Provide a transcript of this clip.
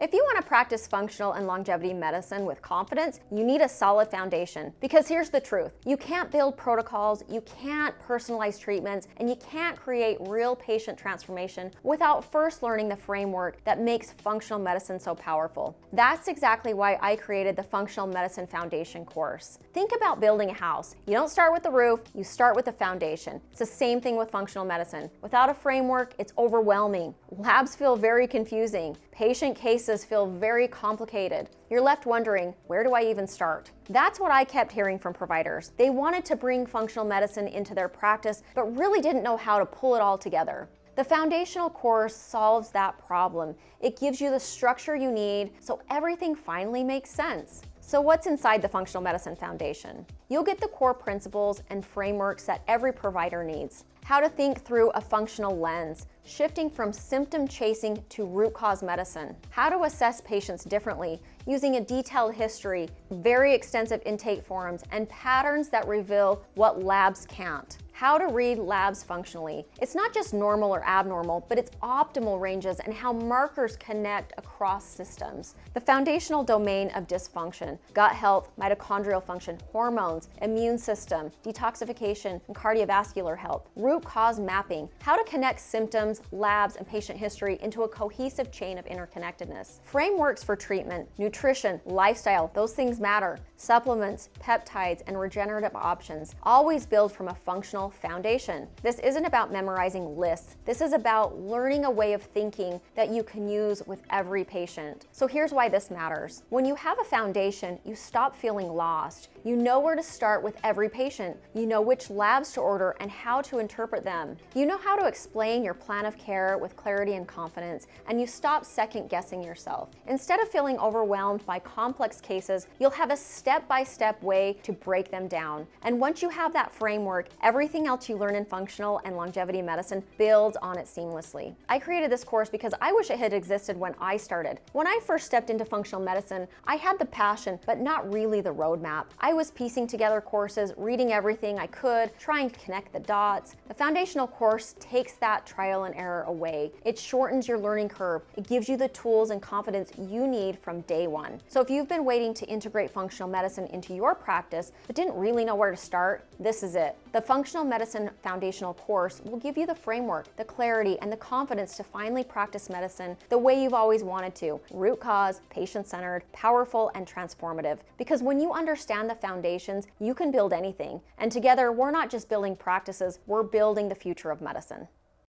If you want to practice functional and longevity medicine with confidence, you need a solid foundation. Because here's the truth. You can't build protocols, you can't personalize treatments, and you can't create real patient transformation without first learning the framework that makes functional medicine so powerful. That's exactly why I created the Functional Medicine Foundation course. Think about building a house. You don't start with the roof, you start with the foundation. It's the same thing with functional medicine. Without a framework, it's overwhelming. Labs feel very confusing. Patient cases feel very complicated. You're left wondering, where do I even start? That's what I kept hearing from providers. They wanted to bring functional medicine into their practice, but really didn't know how to pull it all together. The foundational course solves that problem. It gives you the structure you need so everything finally makes sense. So what's inside the Functional Medicine Foundation? You'll get the core principles and frameworks that every provider needs. How to think through a functional lens, shifting from symptom chasing to root cause medicine. How to assess patients differently using a detailed history, very extensive intake forms, and patterns that reveal what labs can't. How to read labs functionally. It's not just normal or abnormal, but it's optimal ranges and how markers connect across systems. The foundational domain of dysfunction, gut health, mitochondrial function, hormones, immune system, detoxification, and cardiovascular health. Root cause mapping, how to connect symptoms, labs, and patient history into a cohesive chain of interconnectedness. Frameworks for treatment, nutrition, lifestyle, those things matter. Supplements, peptides, and regenerative options always build from a functional foundation. This isn't about memorizing lists. This is about learning a way of thinking that you can use with every patient. So here's why this matters. When you have a foundation, you stop feeling lost. You know where to start with every patient. You know which labs to order and how to interpret them. You know how to explain your plan of care with clarity and confidence, and you stop second guessing yourself. Instead of feeling overwhelmed by complex cases, you'll have a step-by-step way to break them down. And once you have that framework, everything else you learn in functional and longevity medicine builds on it seamlessly. I created this course because I wish it had existed when I started. When I first stepped into functional medicine, I had the passion, but not really the roadmap. I was piecing together courses, reading everything I could, trying to connect the dots. The foundational course takes that trial and error away. It shortens your learning curve. It gives you the tools and confidence you need from day one. So if you've been waiting to integrate functional medicine into your practice, but didn't really know where to start, this is it. The Functional Medicine Foundational course will give you the framework, the clarity, and the confidence to finally practice medicine the way you've always wanted to. Root cause, patient-centered, powerful, and transformative. Because when you understand the foundations, you can build anything. And together, we're not just building practices, we're building the future of medicine.